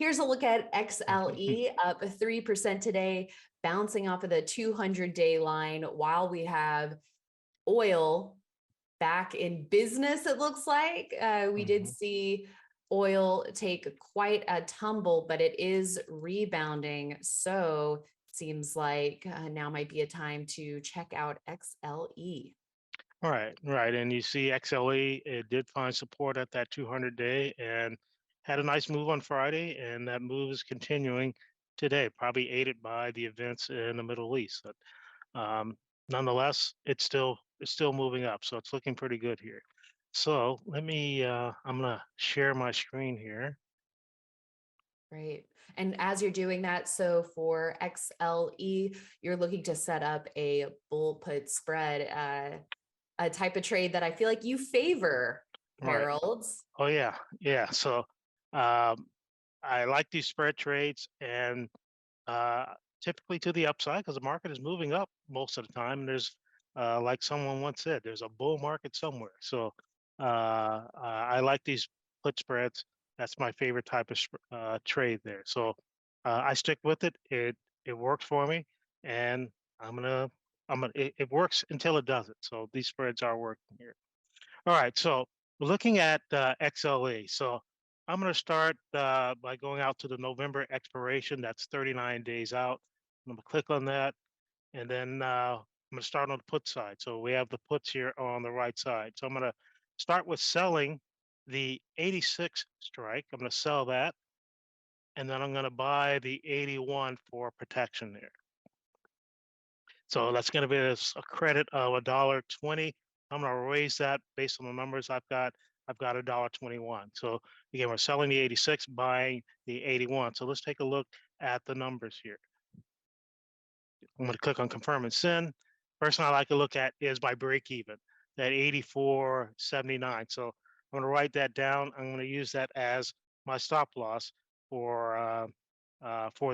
Here's a look at XLE up 3% today, bouncing off of the 200-day line while we have oil back in business, it looks like. We did Mhm. see oil take quite a tumble, but it is rebounding. So seems like now might be a time to check out XLE. Right, right. And you see XLE, it did find support at that 200-day and had a nice move on Friday, and that move is continuing today, probably aided by the events in the Middle East. But nonetheless, it's still moving up, so it's looking pretty good here. So let me I'm gonna share my screen here. Right. And as you're doing that, so for XLE, you're looking to set up a bull put spread, a type of trade that I feel like you favor, Right. Harold's. Oh yeah, yeah. So um I like these spread trades and uh, typically to the upside because the market is moving up most of the time. And there's, like someone once said, there's a bull market somewhere. So I like these put spreads. That's my favorite type of trade there. So I stick with it. It works for me, and I'm gonna it works until it doesn't. So these spreads are working here. All right, so we're looking at XLE. So I'm going to start by going out to the November expiration. That's 39 days out. I'm going to click on that, and then I'm going to start on the put side. So we have the puts here on the right side. So I'm going to start with selling the 86 strike. I'm going to sell that, and then I'm going to buy the 81 for protection there. So that's going to be a credit of $1.20. I'm going to raise that based on the numbers I've got. I've got $1.21. So again, we're selling the 86, buying the 81. So let's take a look at the numbers here. I'm going to click on confirm and send. First one I like to look at is my break even, that 84.79. So I'm going to write that down. I'm going to use that as my stop loss for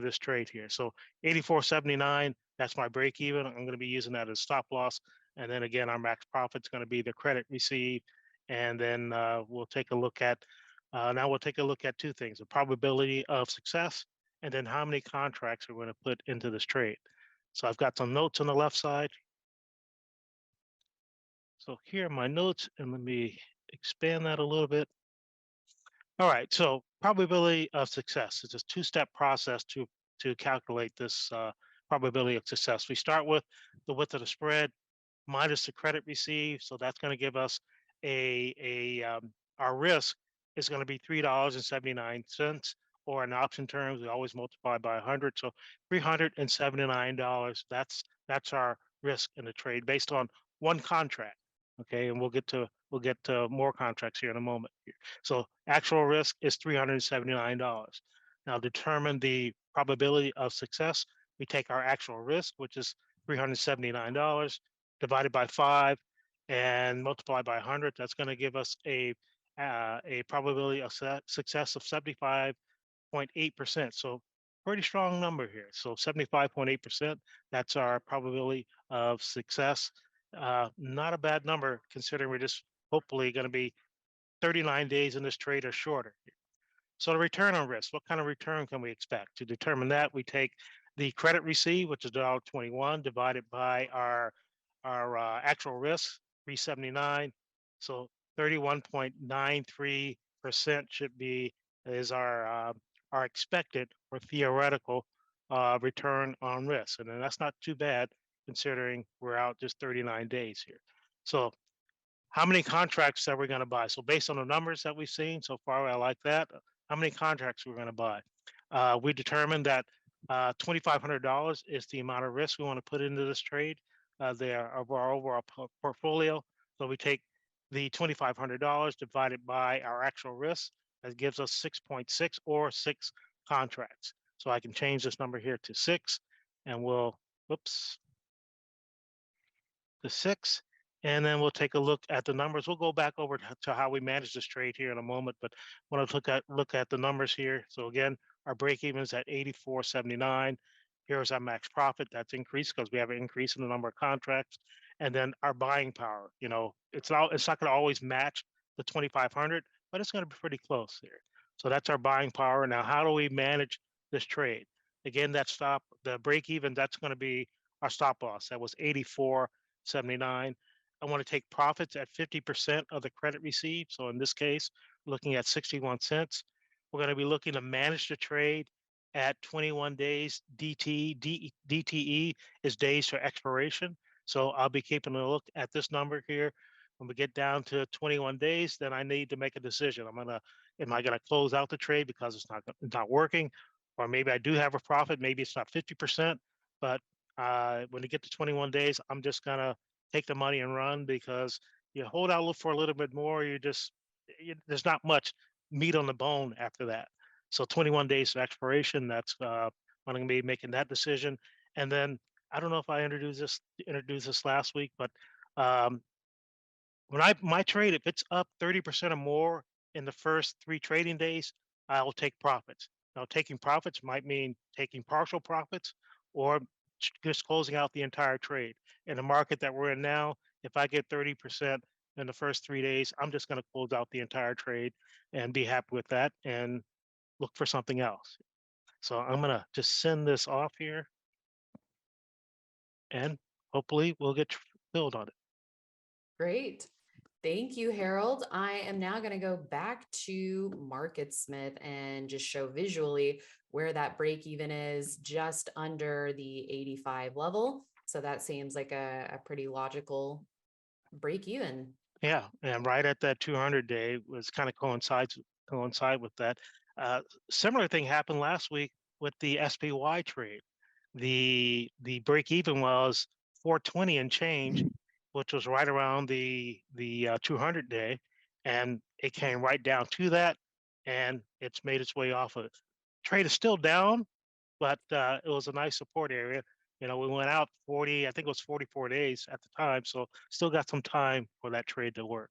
this trade here. So 84.79, that's my break even. I'm going to be using that as stop loss. And then again, our max profit is going to be the credit received. And then now we'll take a look at two things: the probability of success, and then how many contracts we're going to put into this trade. So I've got some notes on the left side. So here are my notes, and let me expand that a little bit. All right, so probability of success. It's a two-step process to calculate this probability of success. We start with the width of the spread minus the credit received. So that's going to give us our risk is going to be $3.79, or in option terms, we always multiply by 100. So $379. That's our risk in the trade based on one contract. Okay, and we'll get to more contracts here in a moment. So actual risk is $379. Now determine the probability of success. We take our actual risk, which is $379, divided by 5 and multiply by 100. That's going to give us a probability of success of 75.8%. So pretty strong number here. So 75.8%, that's our probability of success. Not a bad number considering we're just hopefully going to be 39 days in this trade or shorter. So the return on risk, what kind of return can we expect? To determine that, we take the credit received, which is $1.21, divided by our actual risk, 379. So 31.93% should be is our expected or theoretical return on risk, and then that's not too bad considering we're out just 39 days here. So how many contracts are we going to buy? So based on the numbers that we've seen so far, I like that. How many contracts we're going to buy? We determined that $2,500 is the amount of risk we want to put into this trade there of our overall portfolio. So we take the $2,500 divided by our actual risk. That gives us 6.6 or 6 contracts. So I can change this number here to 6, and whoops, to 6, and then we'll take a look at the numbers. We'll go back over to how we manage this trade here in a moment, but want to look at the numbers here. So again, our break even is at 84.79. Here's our max profit. That's increased because we have an increase in the number of contracts, and then our buying power. It's not going to always match the 2,500, but it's going to be pretty close here. So that's our buying power. Now, how do we manage this trade? Again, the break even, that's going to be our stop loss. That was 84.79. I want to take profits at 50% of the credit received. So in this case, looking at 61 cents. We're going to be looking to manage the trade at 21 days. DTE is days for expiration. So I'll be keeping a look at this number here. When we get down to 21 days, then I need to make a decision. Am I going to close out the trade because it's not working, or maybe I do have a profit? Maybe it's not 50%, but when you get to 21 days, I'm just gonna take the money and run because you hold out, look for a little bit more. There's not much meat on the bone after that. So 21 days of expiration. That's when I'm gonna be making that decision. And then I don't know if I introduced this last week, but um, when I my trade, if it's up 30% or more in the first 3 trading days, I'll take profits. Now, taking profits might mean taking partial profits or just closing out the entire trade. In the market that we're in now, if I get 30% in the first 3 days, I'm just gonna close out the entire trade and be happy with that and look for something else. So I'm gonna just send this off here, and hopefully we'll get filled on it. Great. Thank you, Harold. I am now going to go back to MarketSmith and just show visually where that break even is just under the 85 level. So that seems like a pretty logical break even. Yeah, and right at that 200 day was kind of coincide with that. Uh, Similar thing happened last week with the SPY trade. The break even was 420 and change, which was right around the 200 day, and it came right down to that, and it's made its way off of it. Trade is still down, but it was a nice support area. We went out 40, I think it was 44 days at the time, so still got some time for that trade to work.